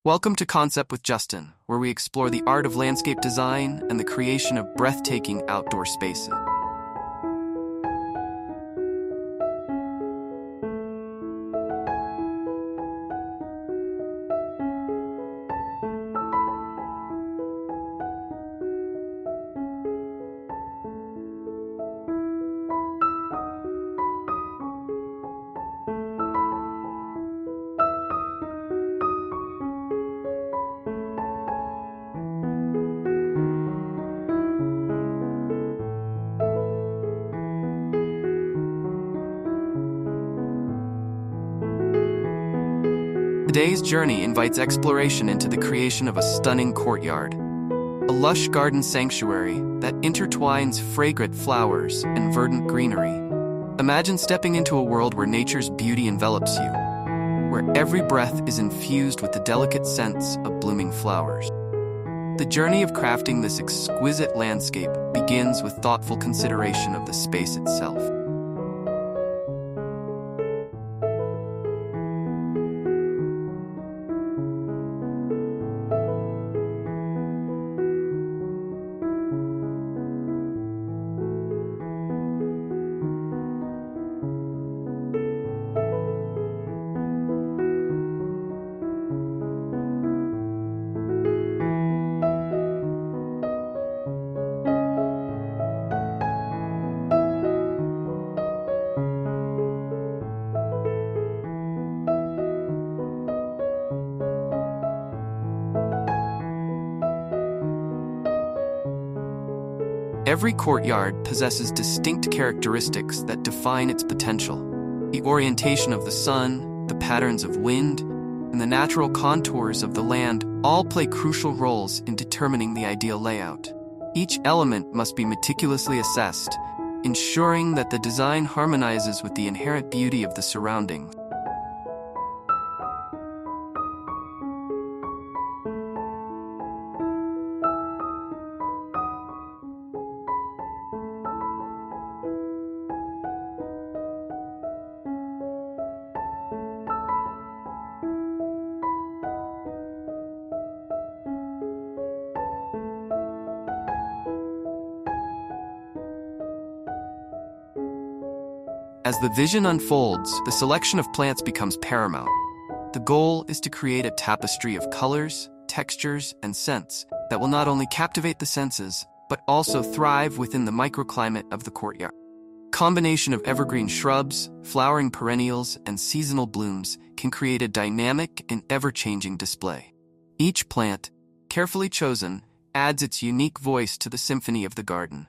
Welcome to Concept with Justin, where we explore the art of landscape design and the creation of breathtaking outdoor spaces. Today's journey invites exploration into the creation of a stunning courtyard, a lush garden sanctuary that intertwines fragrant flowers and verdant greenery. Imagine stepping into a world where nature's beauty envelops you, where every breath is infused with the delicate scents of blooming flowers. The journey of crafting this exquisite landscape begins with thoughtful consideration of the space itself. Every courtyard possesses distinct characteristics that define its potential. The orientation of the sun, the patterns of wind, and the natural contours of the land all play crucial roles in determining the ideal layout. Each element must be meticulously assessed, ensuring that the design harmonizes with the inherent beauty of the surroundings. As the vision unfolds, the selection of plants becomes paramount. The goal is to create a tapestry of colors, textures, and scents that will not only captivate the senses, but also thrive within the microclimate of the courtyard. Combination of evergreen shrubs, flowering perennials, and seasonal blooms can create a dynamic and ever-changing display. Each plant, carefully chosen, adds its unique voice to the symphony of the garden.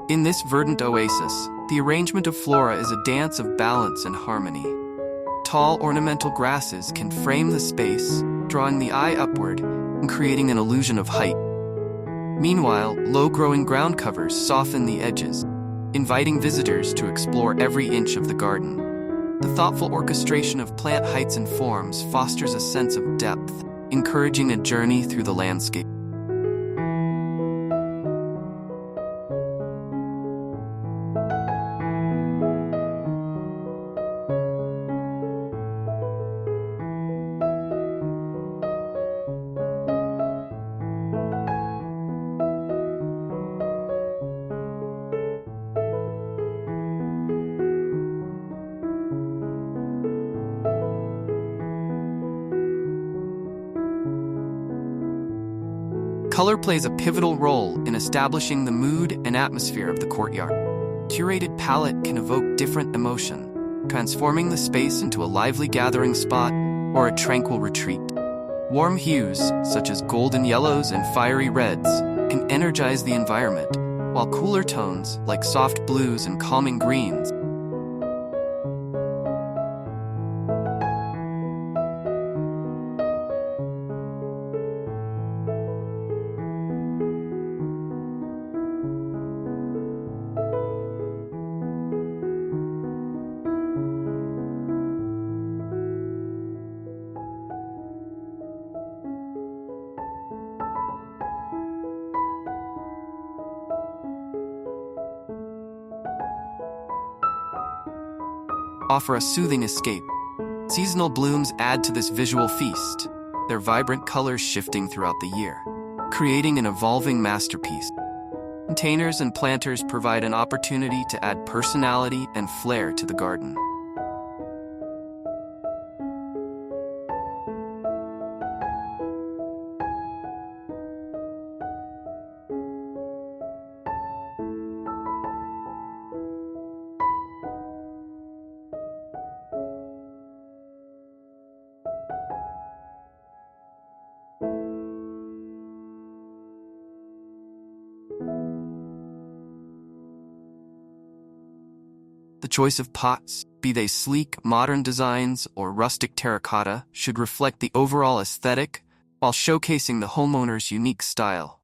In this verdant oasis, the arrangement of flora is a dance of balance and harmony. Tall ornamental grasses can frame the space, drawing the eye upward and creating an illusion of height. Meanwhile, low-growing ground covers soften the edges, inviting visitors to explore every inch of the garden. The thoughtful orchestration of plant heights and forms fosters a sense of depth, encouraging a journey through the landscape. Color plays a pivotal role in establishing the mood and atmosphere of the courtyard. Curated palette can evoke different emotion, transforming the space into a lively gathering spot or a tranquil retreat. Warm hues, such as golden yellows and fiery reds, can energize the environment, while cooler tones, like soft blues and calming greens, offer a soothing escape. Seasonal blooms add to this visual feast, their vibrant colors shifting throughout the year, creating an evolving masterpiece. Containers and planters provide an opportunity to add personality and flair to the garden. The choice of pots, be they sleek, modern designs or rustic terracotta, should reflect the overall aesthetic while showcasing the homeowner's unique style.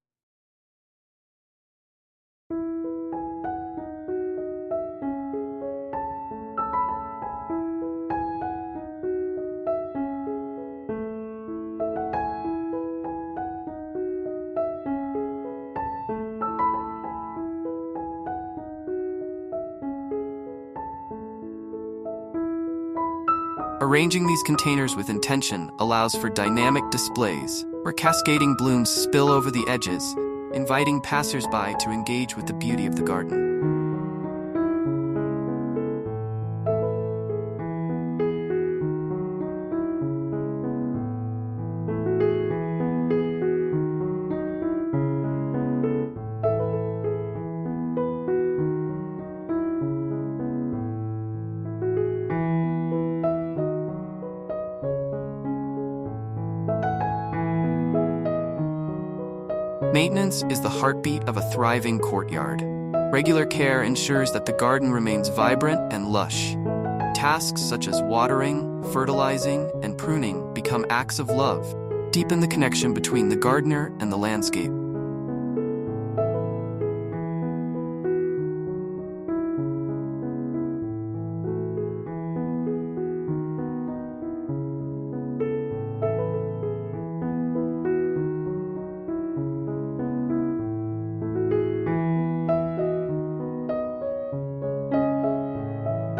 Arranging these containers with intention allows for dynamic displays, where cascading blooms spill over the edges, inviting passersby to engage with the beauty of the garden. Maintenance is the heartbeat of a thriving courtyard. Regular care ensures that the garden remains vibrant and lush. Tasks such as watering, fertilizing, and pruning become acts of love, deepen the connection between the gardener and the landscape.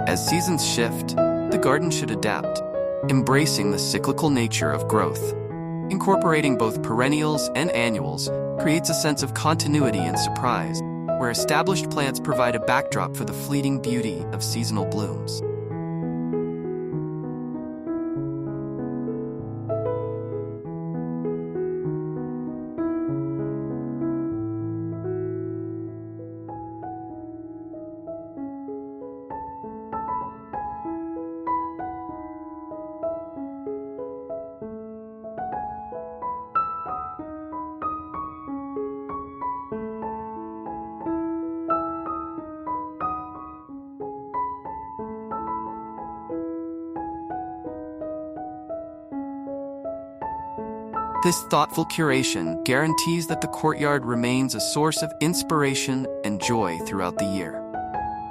As seasons shift, the garden should adapt, embracing the cyclical nature of growth. Incorporating both perennials and annuals creates a sense of continuity and surprise, where established plants provide a backdrop for the fleeting beauty of seasonal blooms. This thoughtful curation guarantees that the courtyard remains a source of inspiration and joy throughout the year.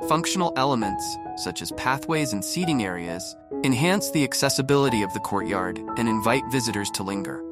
Functional elements, such as pathways and seating areas, enhance the accessibility of the courtyard and invite visitors to linger.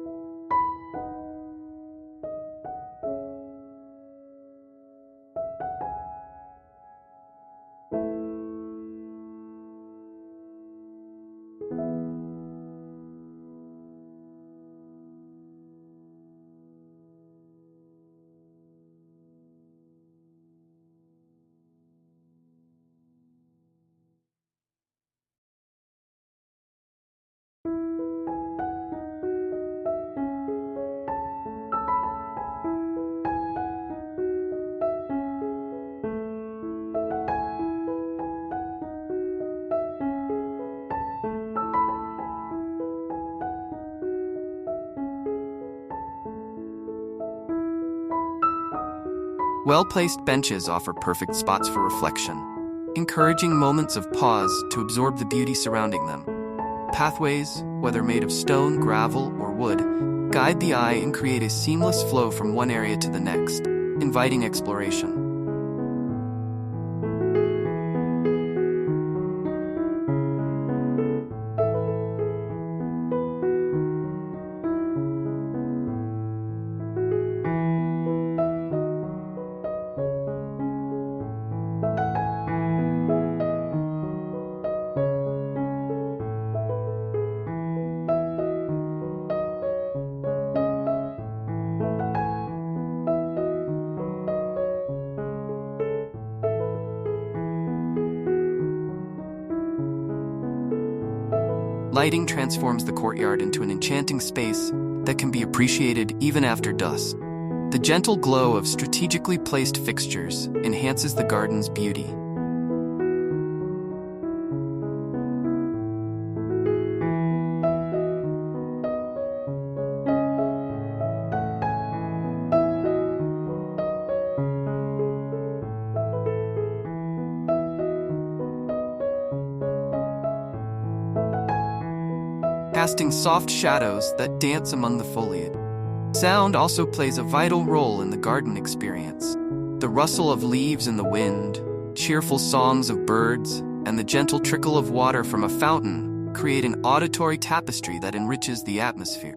Well-placed benches offer perfect spots for reflection, encouraging moments of pause to absorb the beauty surrounding them. Pathways, whether made of stone, gravel, or wood, guide the eye and create a seamless flow from one area to the next, inviting exploration. lighting transforms the courtyard into an enchanting space that can be appreciated even after dusk. The gentle glow of strategically placed fixtures enhances the garden's beauty. Casting soft shadows that dance among the foliage. Sound also plays a vital role in the garden experience. The rustle of leaves in the wind, cheerful songs of birds, and the gentle trickle of water from a fountain create an auditory tapestry that enriches the atmosphere.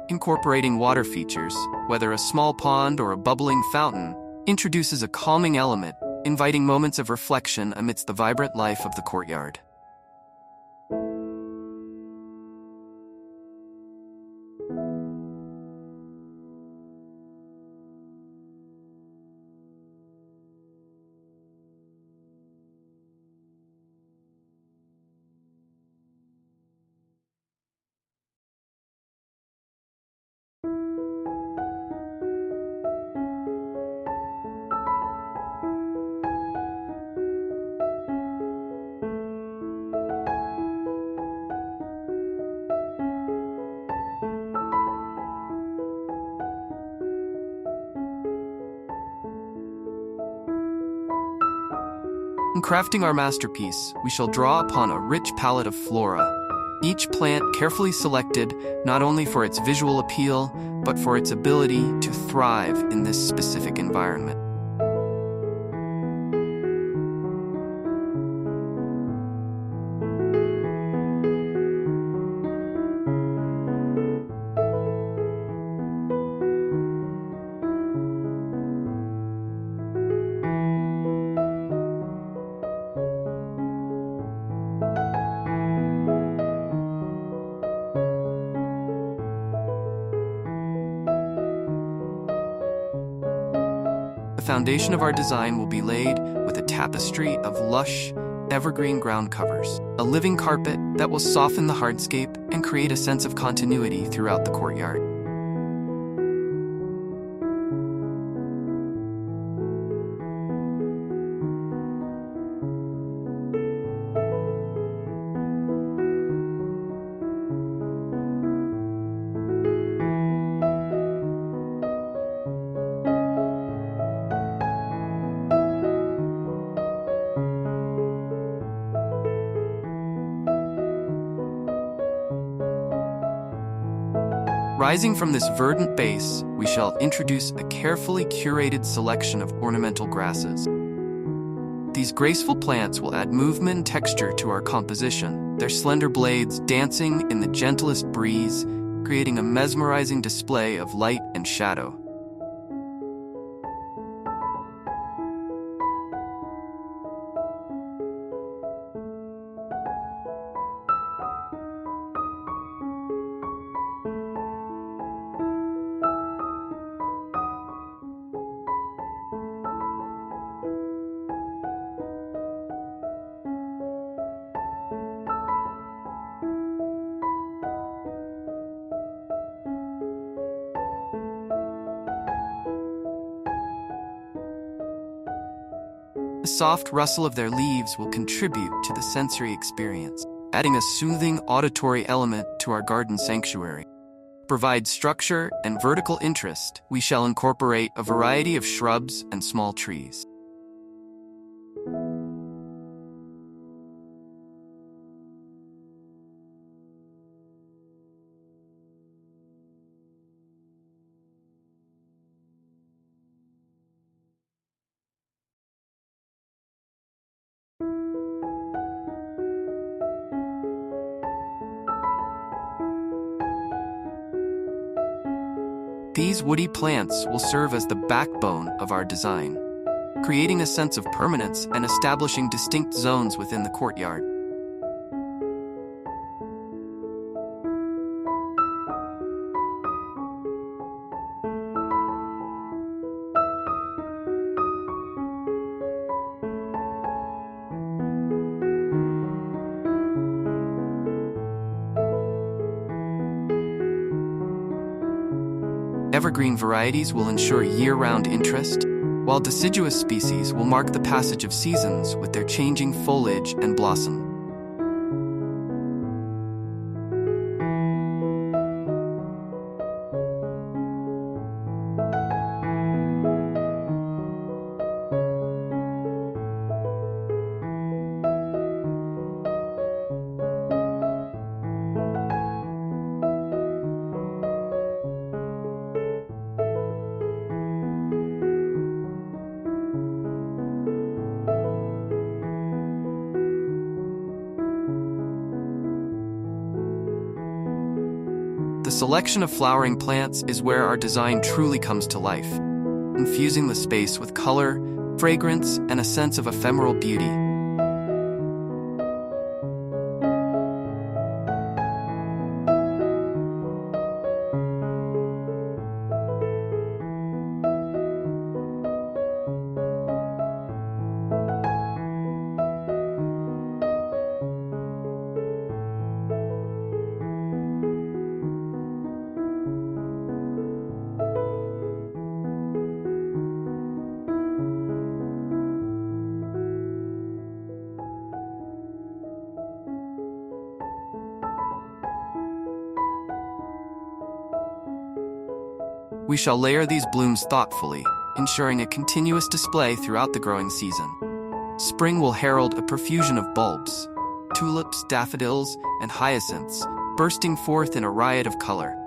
Incorporating water features, whether a small pond or a bubbling fountain, introduces a calming element, inviting moments of reflection amidst the vibrant life of the courtyard. In crafting our masterpiece, we shall draw upon a rich palette of flora, each plant carefully selected not only for its visual appeal, but for its ability to thrive in this specific environment. The foundation of our design will be laid with a tapestry of lush, evergreen ground covers, a living carpet that will soften the hardscape and create a sense of continuity throughout the courtyard. Rising from this verdant base, we shall introduce a carefully curated selection of ornamental grasses. These graceful plants will add movement and texture to our composition, their slender blades dancing in the gentlest breeze, creating a mesmerizing display of light and shadow. The soft rustle of their leaves will contribute to the sensory experience, adding a soothing auditory element to our garden sanctuary. To provide structure and vertical interest, we shall incorporate a variety of shrubs and small trees. These woody plants will serve as the backbone of our design, creating a sense of permanence and establishing distinct zones within the courtyard. Evergreen varieties will ensure year-round interest, while deciduous species will mark the passage of seasons with their changing foliage and blossom. The selection of flowering plants is where our design truly comes to life, infusing the space with color, fragrance, and a sense of ephemeral beauty. We shall layer these blooms thoughtfully, ensuring a continuous display throughout the growing season. Spring will herald a profusion of bulbs, tulips, daffodils, and hyacinths, bursting forth in a riot of color.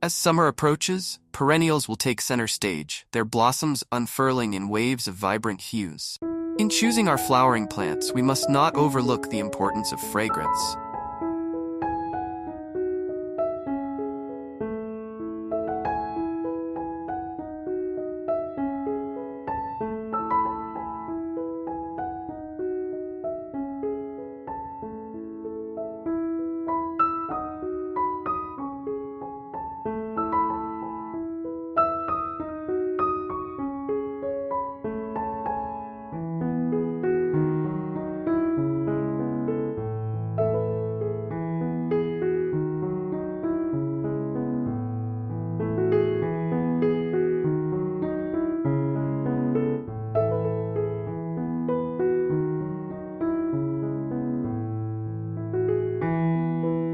As summer approaches, perennials will take center stage, their blossoms unfurling in waves of vibrant hues. In choosing our flowering plants, we must not overlook the importance of fragrance.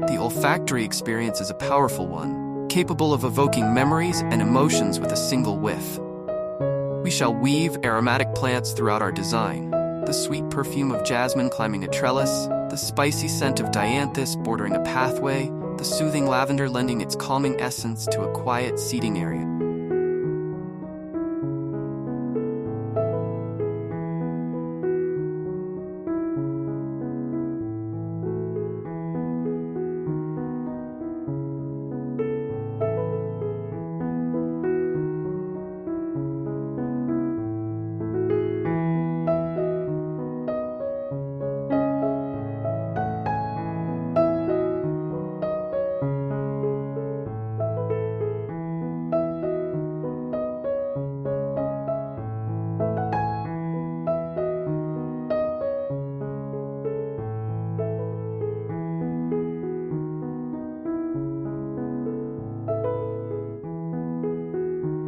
The olfactory experience is a powerful one, capable of evoking memories and emotions with a single whiff. We shall weave aromatic plants throughout our design, the sweet perfume of jasmine climbing a trellis, the spicy scent of dianthus bordering a pathway, the soothing lavender lending its calming essence to a quiet seating area.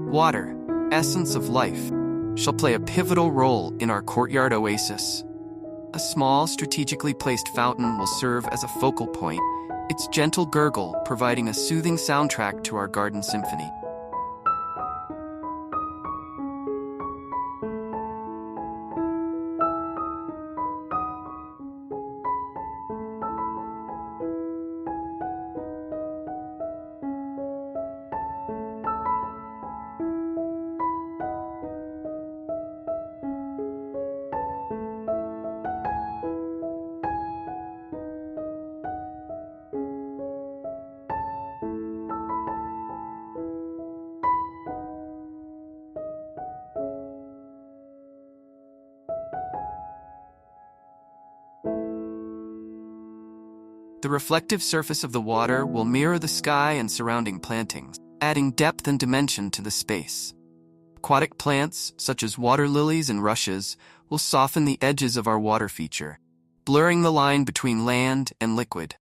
Water, essence of life. shall play a pivotal role in our courtyard oasis. A small, strategically placed fountain will serve as a focal point, its gentle gurgle providing a soothing soundtrack to our garden symphony. The reflective surface of the water will mirror the sky and surrounding plantings, adding depth and dimension to the space. Aquatic plants, such as water lilies and rushes, will soften the edges of our water feature, blurring the line between land and liquid.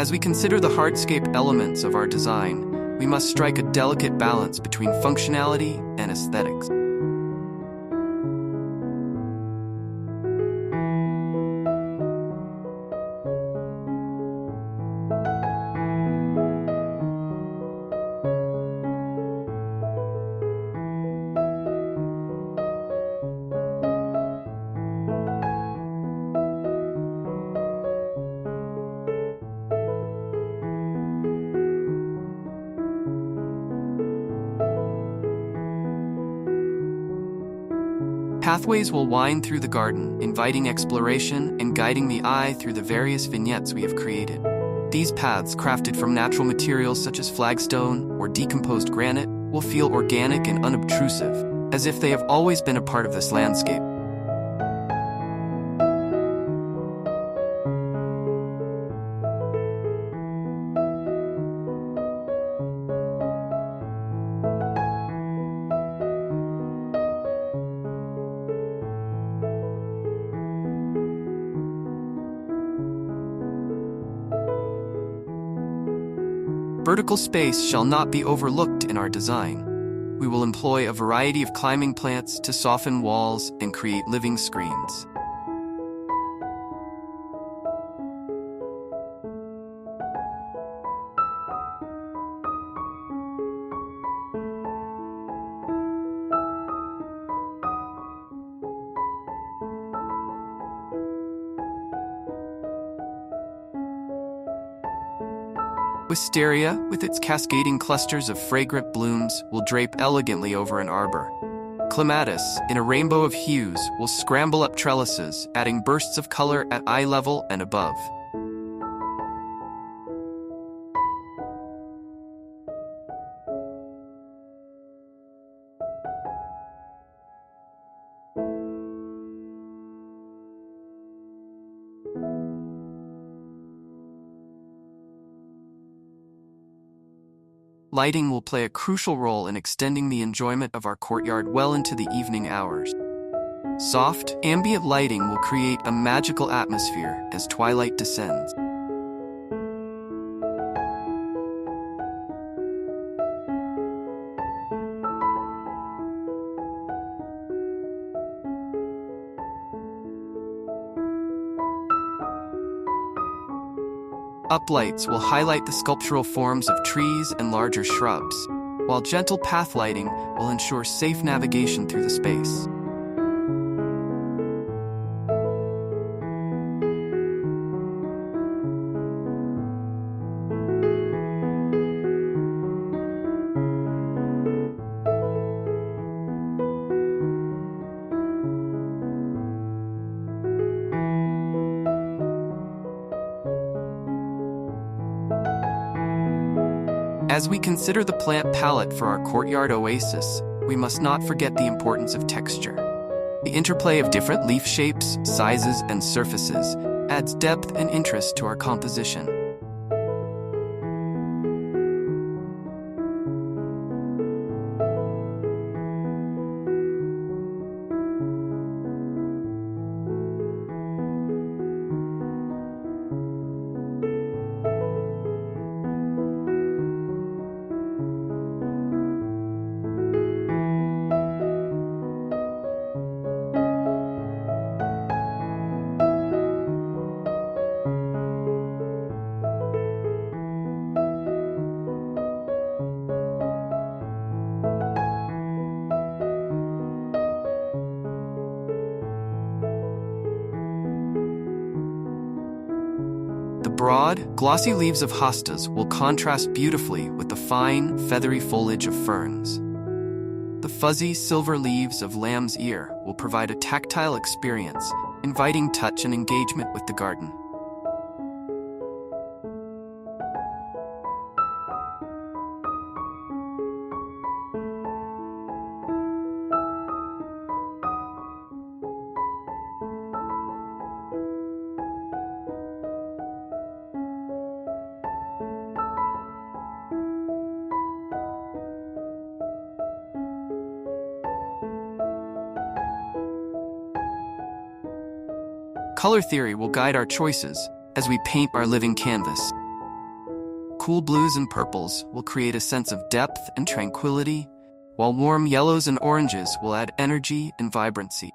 As we consider the hardscape elements of our design, we must strike a delicate balance between functionality and aesthetics. Pathways will wind through the garden, inviting exploration and guiding the eye through the various vignettes we have created. These paths, crafted from natural materials such as flagstone or decomposed granite, will feel organic and unobtrusive, as if they have always been a part of this landscape. Vertical space shall not be overlooked in our design. We will employ a variety of climbing plants to soften walls and create living screens. Wisteria, with its cascading clusters of fragrant blooms, will drape elegantly over an arbor. Clematis, in a rainbow of hues, will scramble up trellises, adding bursts of color at eye level and above. Lighting will play a crucial role in extending the enjoyment of our courtyard well into the evening hours. Soft, ambient lighting will create a magical atmosphere as twilight descends. Uplights will highlight the sculptural forms of trees and larger shrubs, while gentle path lighting will ensure safe navigation through the space. As we consider the plant palette for our courtyard oasis, we must not forget the importance of texture. The interplay of different leaf shapes, sizes, and surfaces adds depth and interest to our composition. The broad, glossy leaves of hostas will contrast beautifully with the fine, feathery foliage of ferns. The fuzzy, silver leaves of lamb's ear will provide a tactile experience, inviting touch and engagement with the garden. Color theory will guide our choices as we paint our living canvas. Cool blues and purples will create a sense of depth and tranquility, while warm yellows and oranges will add energy and vibrancy.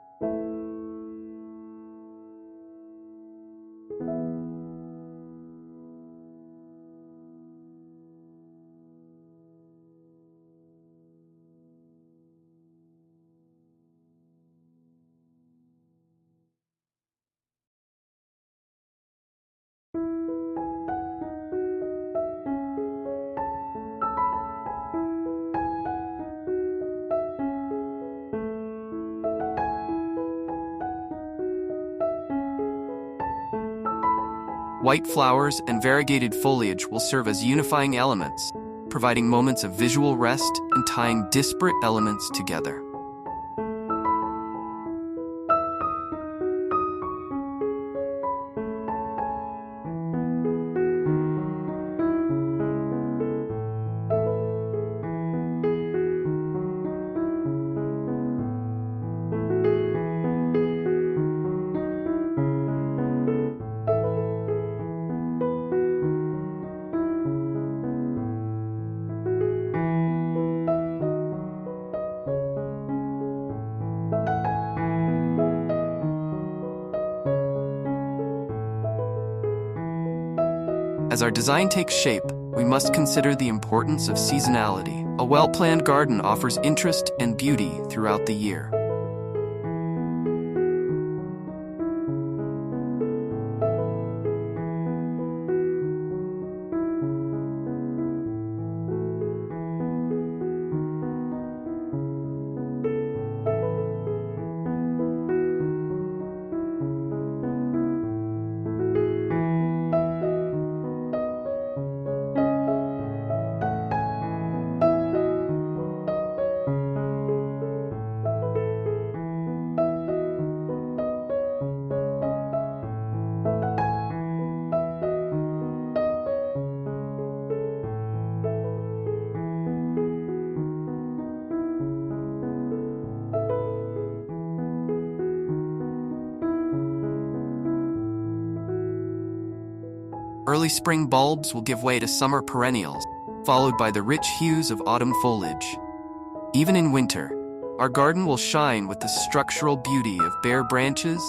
White flowers and variegated foliage will serve as unifying elements, providing moments of visual rest and tying disparate elements together. As our design takes shape, we must consider the importance of seasonality. A well-planned garden offers interest and beauty throughout the year. Early spring bulbs will give way to summer perennials, followed by the rich hues of autumn foliage. Even in winter, our garden will shine with the structural beauty of bare branches,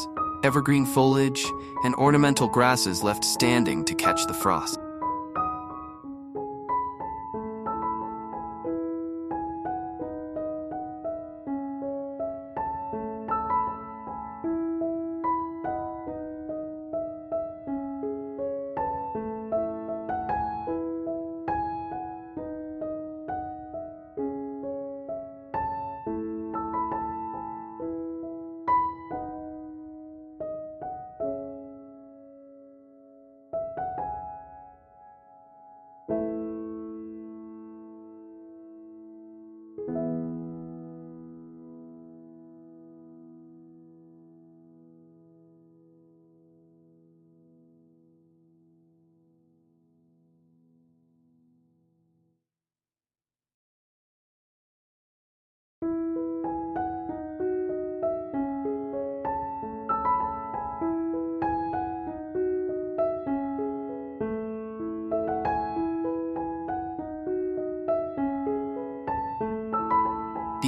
evergreen foliage, and ornamental grasses left standing to catch the frost.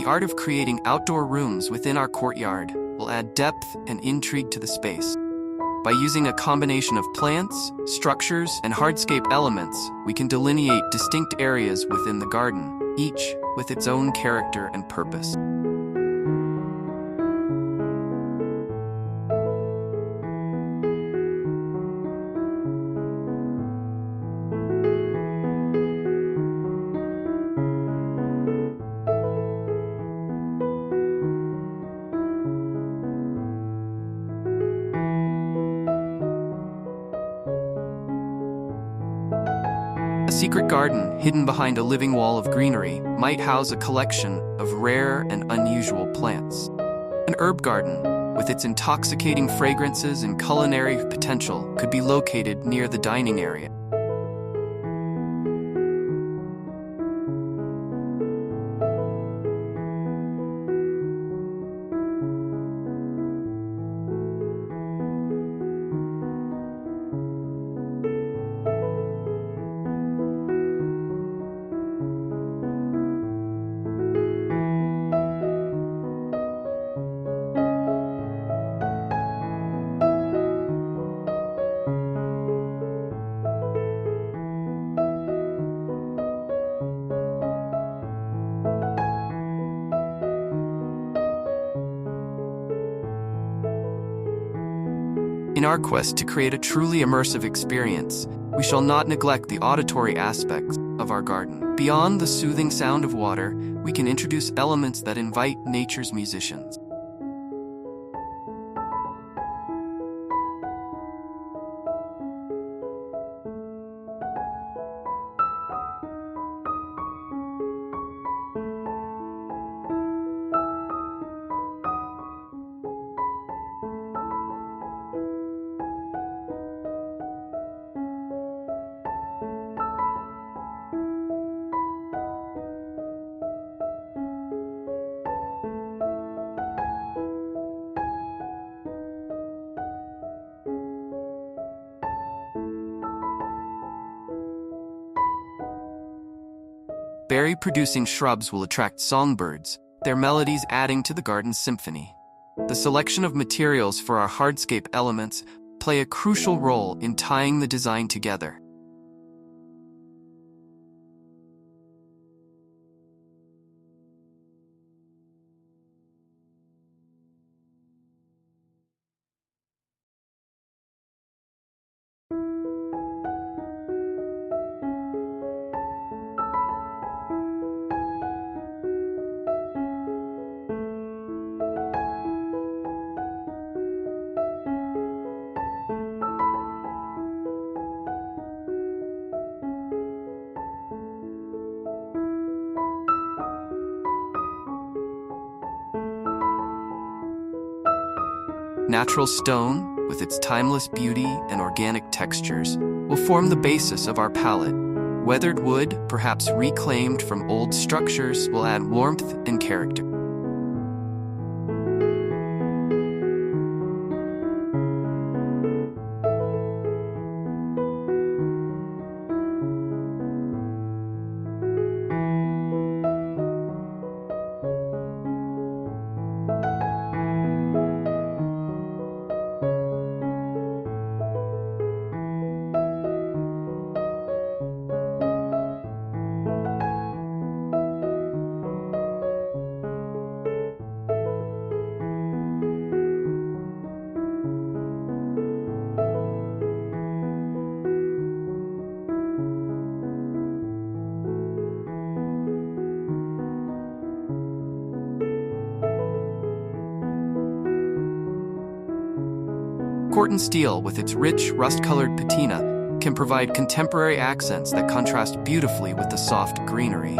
art of creating outdoor rooms within our courtyard will add depth and intrigue to the space. By using a combination of plants, structures, and hardscape elements, we can delineate distinct areas within the garden, each with its own character and purpose. A secret garden, hidden behind a living wall of greenery, might house a collection of rare and unusual plants. An herb garden, with its intoxicating fragrances and culinary potential, could be located near the dining area. In our quest to create a truly immersive experience, we shall not neglect the auditory aspects of our garden. Beyond the soothing sound of water, we can introduce elements that invite nature's musicians. Berry-producing shrubs will attract songbirds, their melodies adding to the garden's symphony. The selection of materials for our hardscape elements play a crucial role in tying the design together. Natural stone, with its timeless beauty and organic textures, will form the basis of our palette. Weathered wood, perhaps reclaimed from old structures, will add warmth and character. Corten steel, with its rich, rust-colored patina, can provide contemporary accents that contrast beautifully with the soft greenery.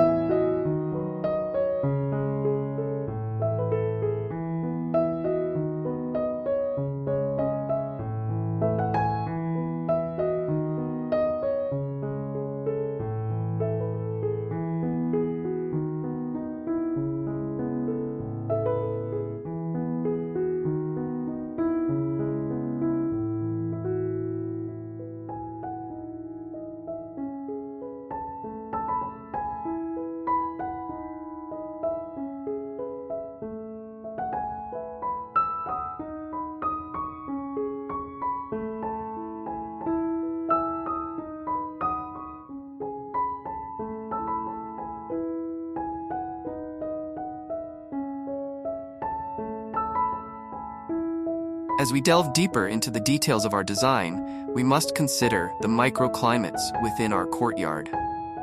As we delve deeper into the details of our design, we must consider the microclimates within our courtyard.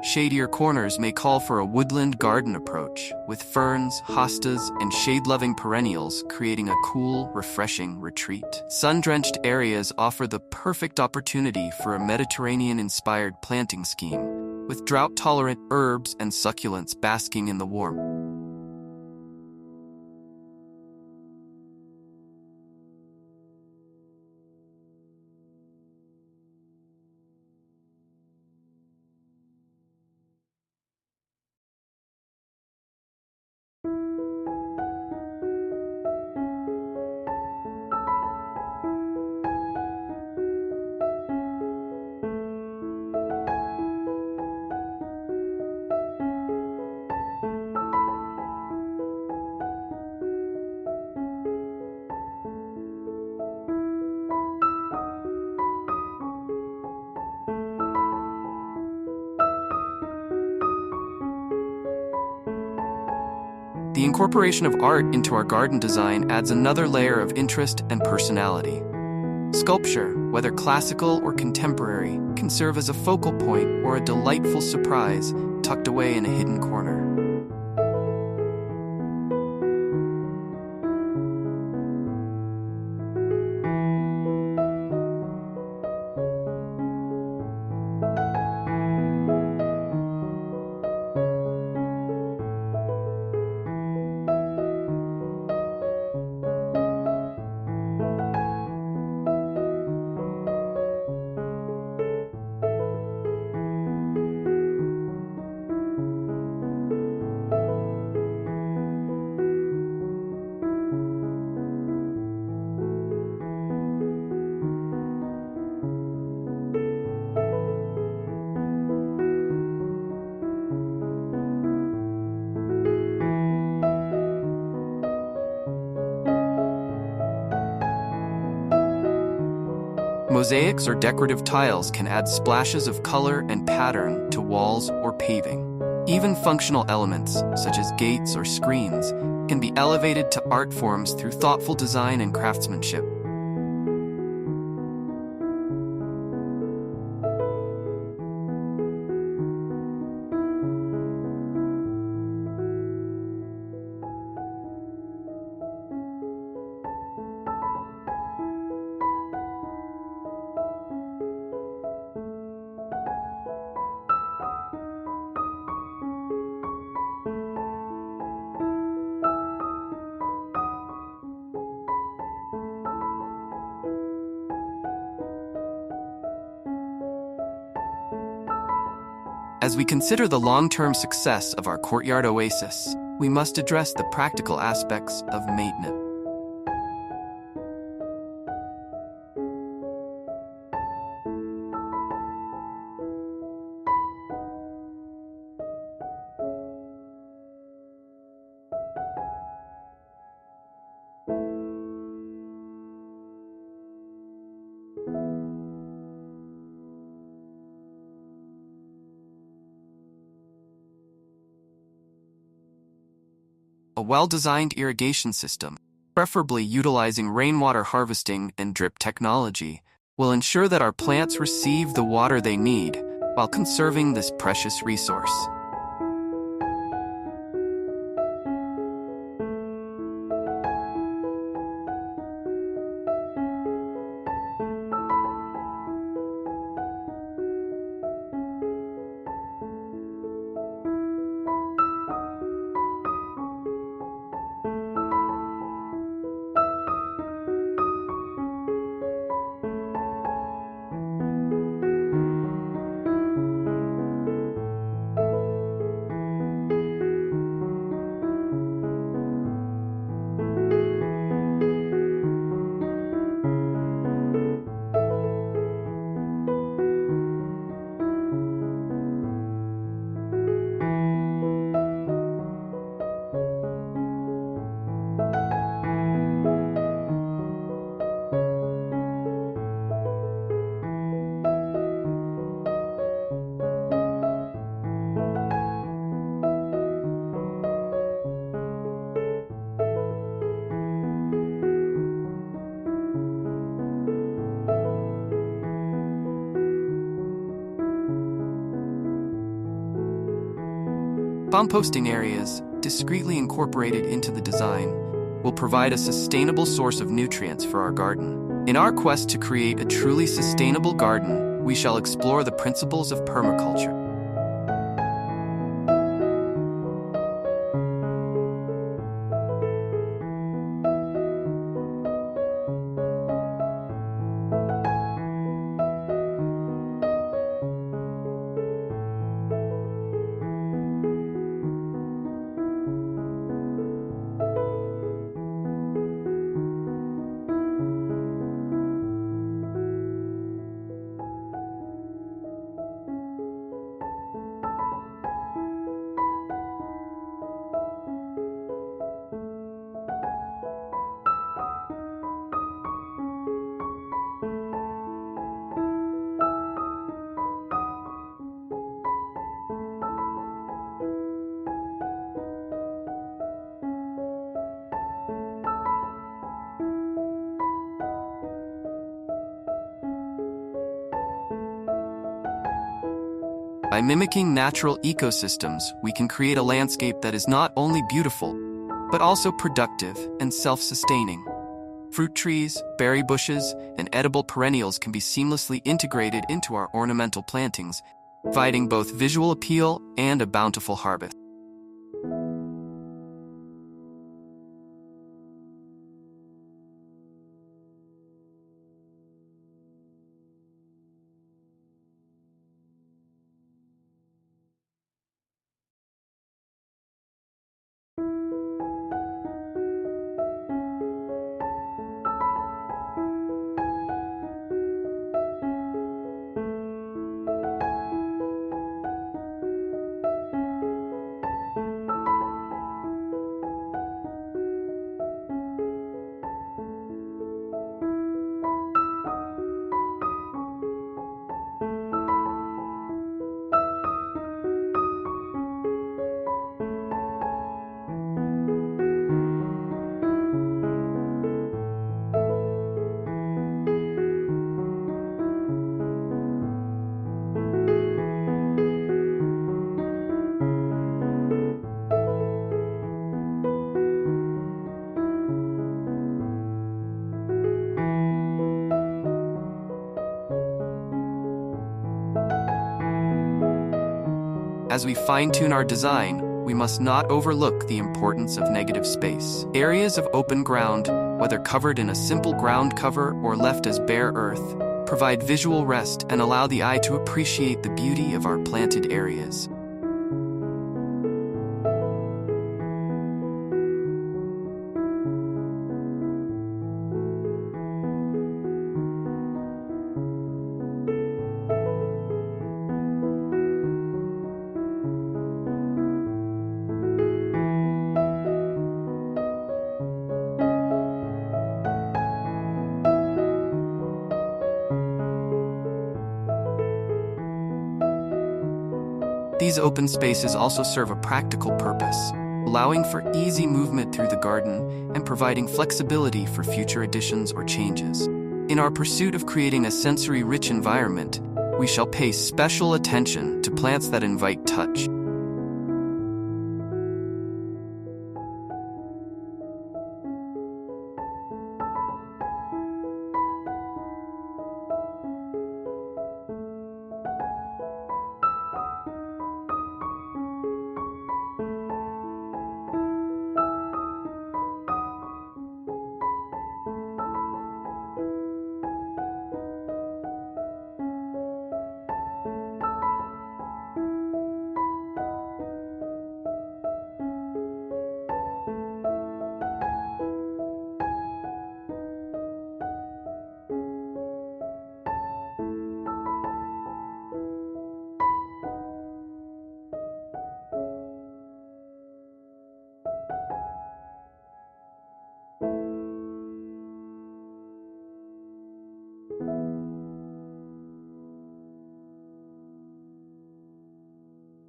Shadier corners may call for a woodland garden approach, with ferns, hostas, and shade-loving perennials creating a cool, refreshing retreat. Sun-drenched areas offer the perfect opportunity for a Mediterranean-inspired planting scheme, with drought-tolerant herbs and succulents basking in the warmth. The incorporation of art into our garden design adds another layer of interest and personality. Sculpture, whether classical or contemporary, can serve as a focal point or a delightful surprise tucked away in a hidden corner. Mosaics or decorative tiles can add splashes of color and pattern to walls or paving. Even functional elements, such as gates or screens, can be elevated to art forms through thoughtful design and craftsmanship. As we consider the long-term success of our courtyard oasis, we must address the practical aspects of maintenance. A well-designed irrigation system, preferably utilizing rainwater harvesting and drip technology, will ensure that our plants receive the water they need while conserving this precious resource. Composting areas, discreetly incorporated into the design, will provide a sustainable source of nutrients for our garden. In our quest to create a truly sustainable garden, we shall explore the principles of permaculture. By mimicking natural ecosystems, we can create a landscape that is not only beautiful, but also productive and self-sustaining. Fruit trees, berry bushes, and edible perennials can be seamlessly integrated into our ornamental plantings, providing both visual appeal and a bountiful harvest. As we fine-tune our design, we must not overlook the importance of negative space. Areas of open ground, whether covered in a simple ground cover or left as bare earth, provide visual rest and allow the eye to appreciate the beauty of our planted areas. These open spaces also serve a practical purpose, allowing for easy movement through the garden and providing flexibility for future additions or changes. In our pursuit of creating a sensory-rich environment, we shall pay special attention to plants that invite touch.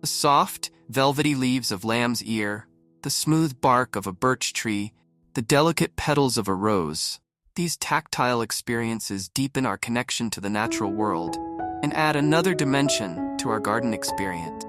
The soft, velvety leaves of lamb's ear, the smooth bark of a birch tree, the delicate petals of a rose. These tactile experiences deepen our connection to the natural world and add another dimension to our garden experience.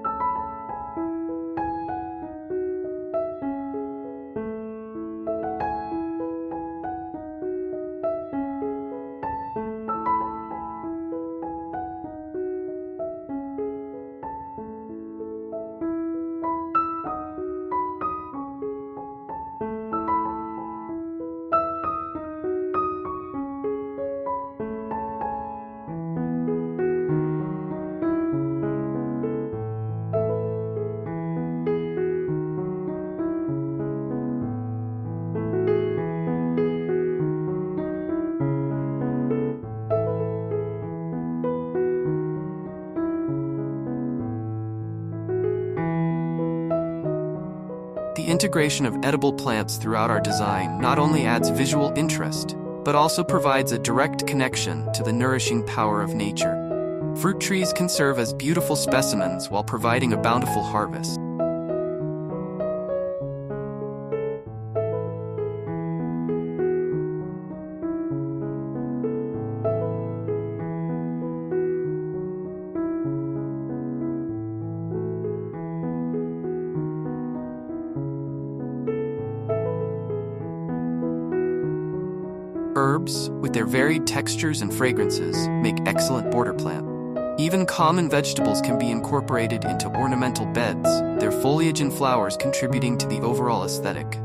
integration of edible plants throughout our design not only adds visual interest, but also provides a direct connection to the nourishing power of nature. Fruit trees can serve as beautiful specimens while providing a bountiful harvest. Herbs, with their varied textures and fragrances, make excellent border plant. Even common vegetables can be incorporated into ornamental beds, their foliage and flowers contributing to the overall aesthetic.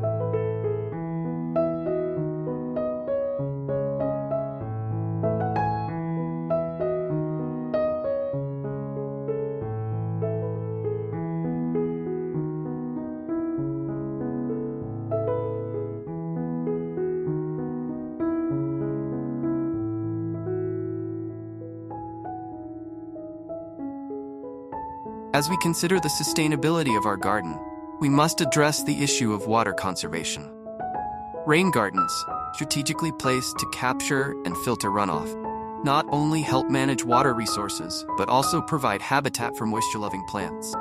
As we consider the sustainability of our garden, we must address the issue of water conservation. Rain gardens, strategically placed to capture and filter runoff, not only help manage water resources, but also provide habitat for moisture-loving plants.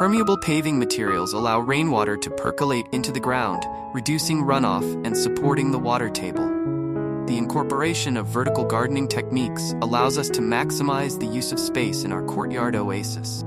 Permeable paving materials allow rainwater to percolate into the ground, reducing runoff and supporting the water table. The incorporation of vertical gardening techniques allows us to maximize the use of space in our courtyard oasis.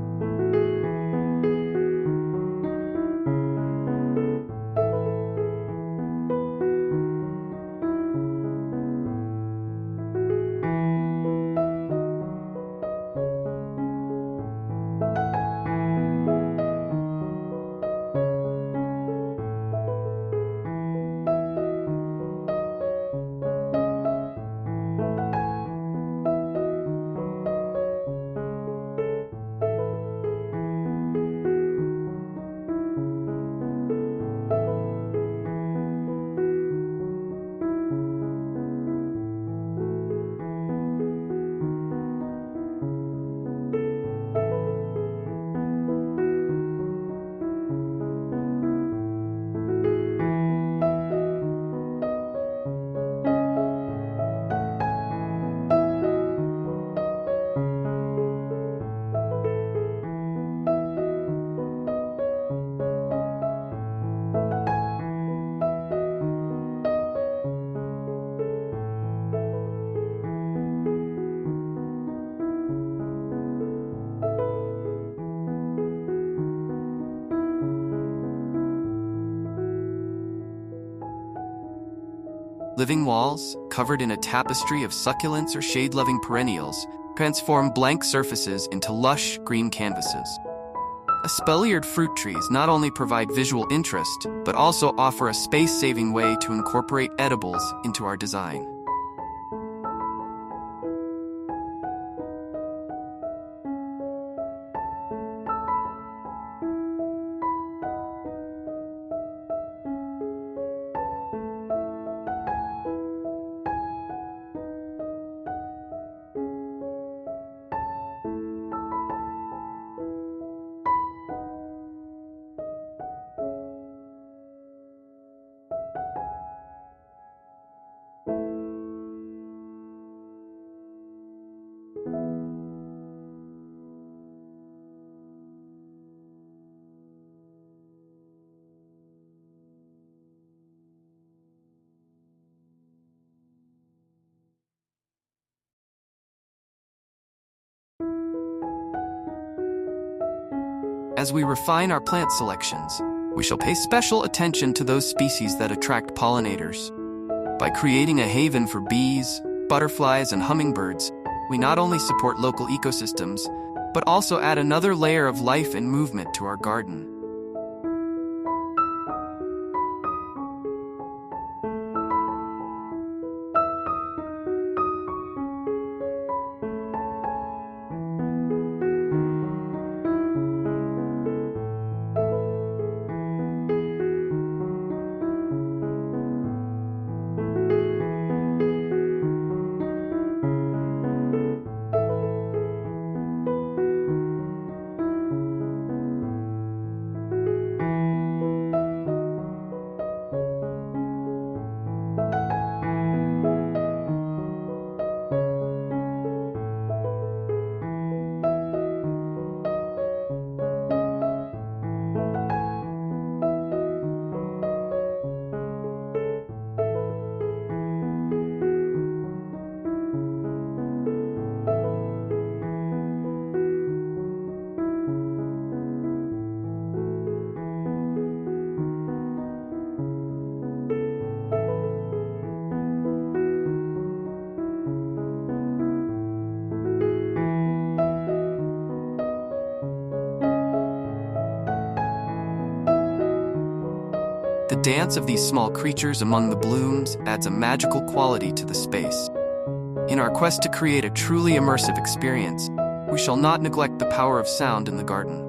Living walls, covered in a tapestry of succulents or shade-loving perennials, transform blank surfaces into lush green canvases. Espaliered fruit trees not only provide visual interest, but also offer a space-saving way to incorporate edibles into our design. As we refine our plant selections, we shall pay special attention to those species that attract pollinators. By creating a haven for bees, butterflies, and hummingbirds, we not only support local ecosystems, but also add another layer of life and movement to our garden. The dance of these small creatures among the blooms adds a magical quality to the space. In our quest to create a truly immersive experience, we shall not neglect the power of sound in the garden.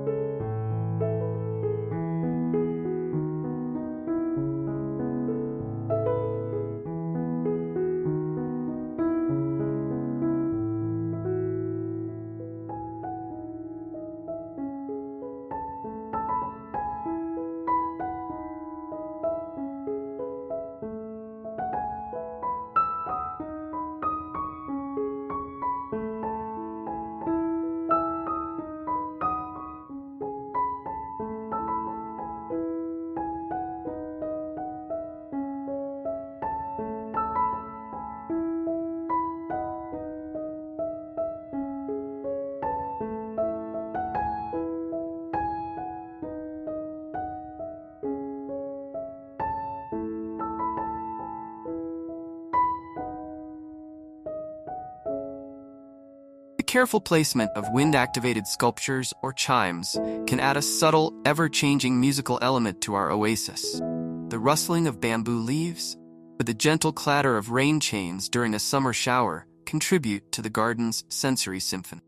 The careful placement of wind-activated sculptures or chimes can add a subtle, ever-changing musical element to our oasis. The rustling of bamboo leaves, or the gentle clatter of rain chains during a summer shower contribute to the garden's sensory symphony.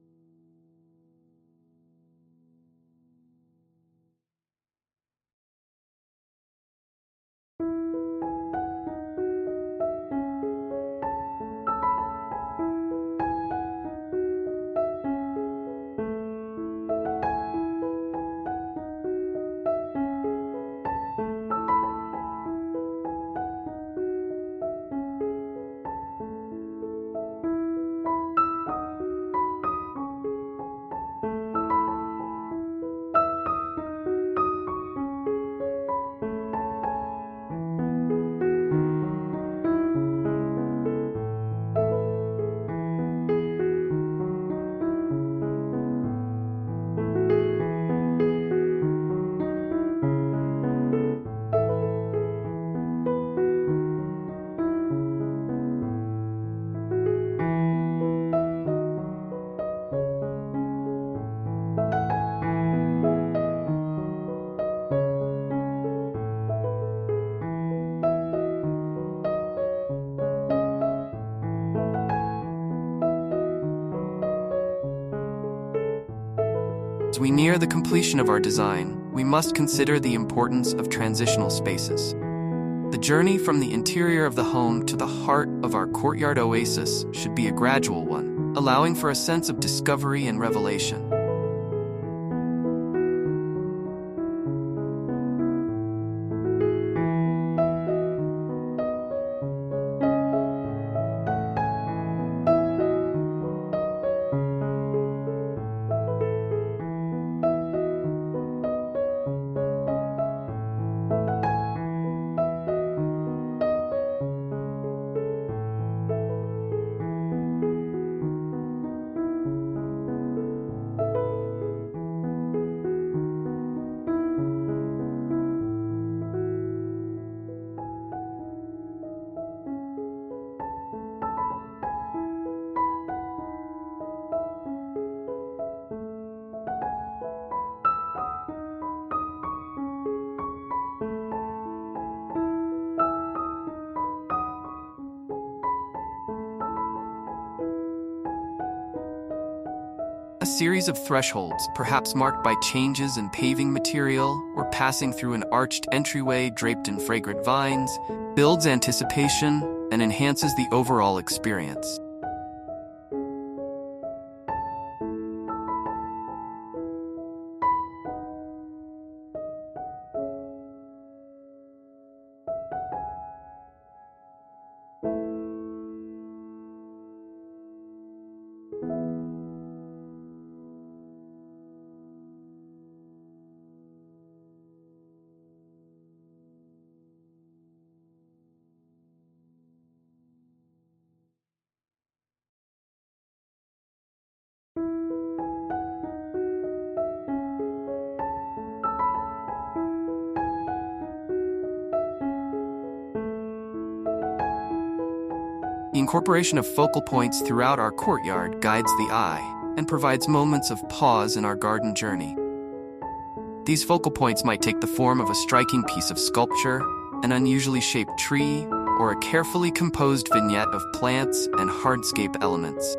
As we near the completion of our design, we must consider the importance of transitional spaces. The journey from the interior of the home to the heart of our courtyard oasis should be a gradual one, allowing for a sense of discovery and revelation. series of thresholds, perhaps marked by changes in paving material or passing through an arched entryway draped in fragrant vines, builds anticipation and enhances the overall experience. The incorporation of focal points throughout our courtyard guides the eye and provides moments of pause in our garden journey. These focal points might take the form of a striking piece of sculpture, an unusually shaped tree, or a carefully composed vignette of plants and hardscape elements.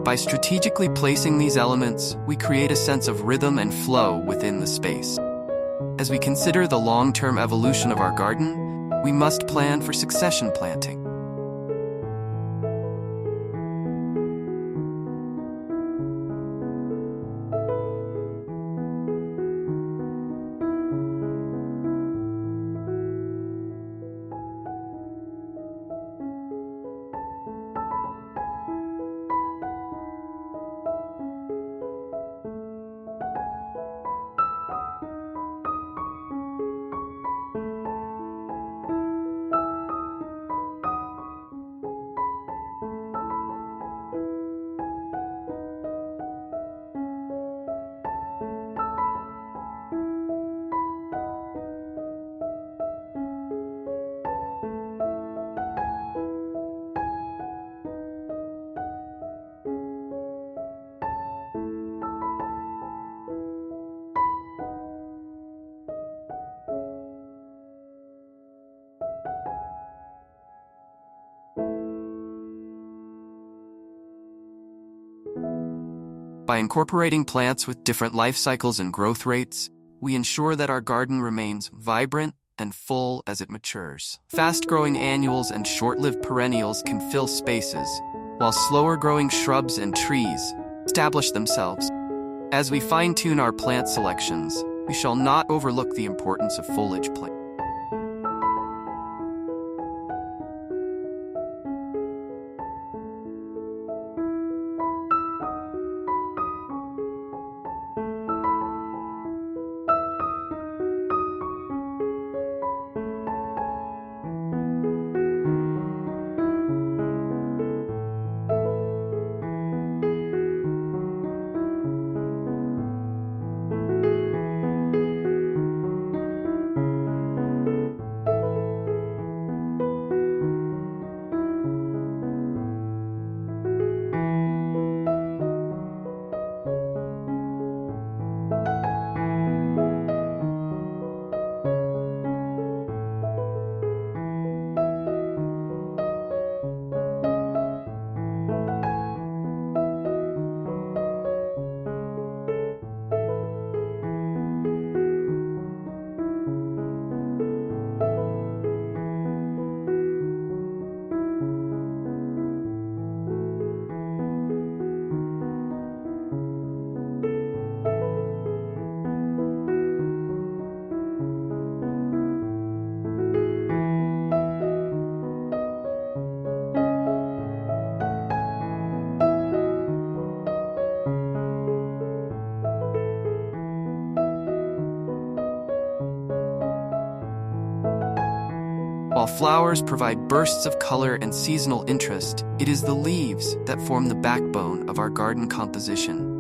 By strategically placing these elements, we create a sense of rhythm and flow within the space. As we consider the long-term evolution of our garden, we must plan for succession planting. By incorporating plants with different life cycles and growth rates, we ensure that our garden remains vibrant and full as it matures. Fast-growing annuals and short-lived perennials can fill spaces, while slower-growing shrubs and trees establish themselves. As we fine-tune our plant selections, we shall not overlook the importance of foliage plants. While flowers provide bursts of color and seasonal interest, it is the leaves that form the backbone of our garden composition.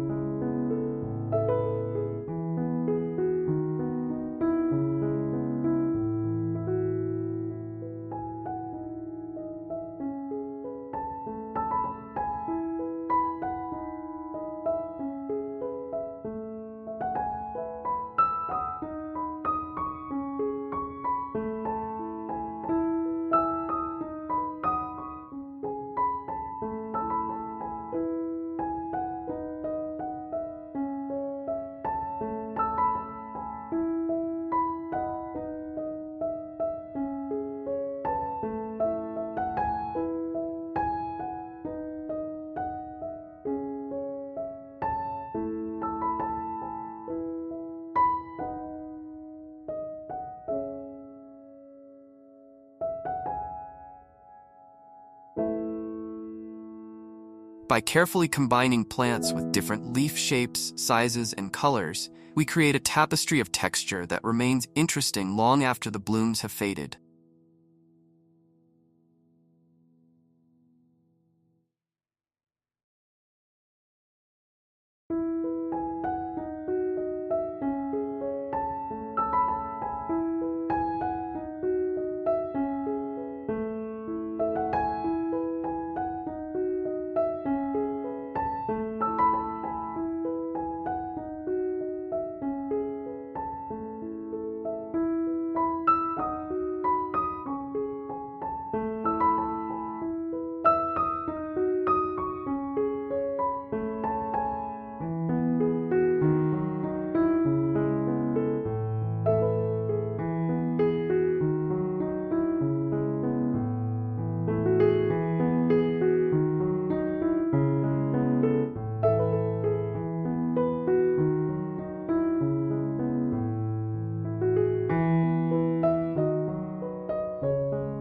By carefully combining plants with different leaf shapes, sizes, and colors, we create a tapestry of texture that remains interesting long after the blooms have faded.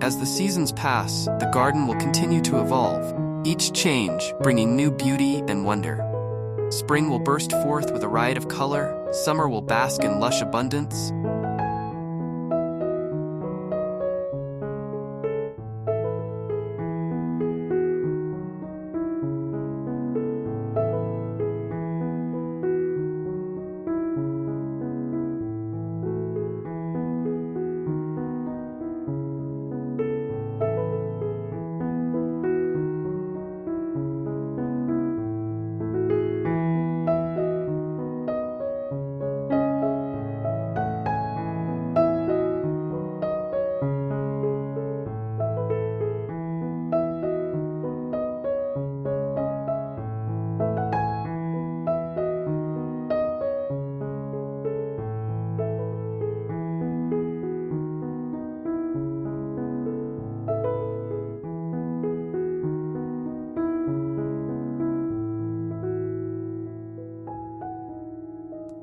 As the seasons pass, the garden will continue to evolve, each change bringing new beauty and wonder. Spring will burst forth with a riot of color, summer will bask in lush abundance,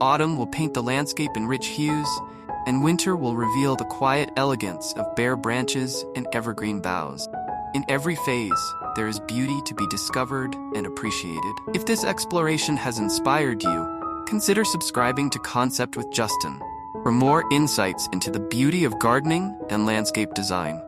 autumn will paint the landscape in rich hues, and winter will reveal the quiet elegance of bare branches and evergreen boughs. In every phase, there is beauty to be discovered and appreciated. If this exploration has inspired you, consider subscribing to Concept with Justin for more insights into the beauty of gardening and landscape design.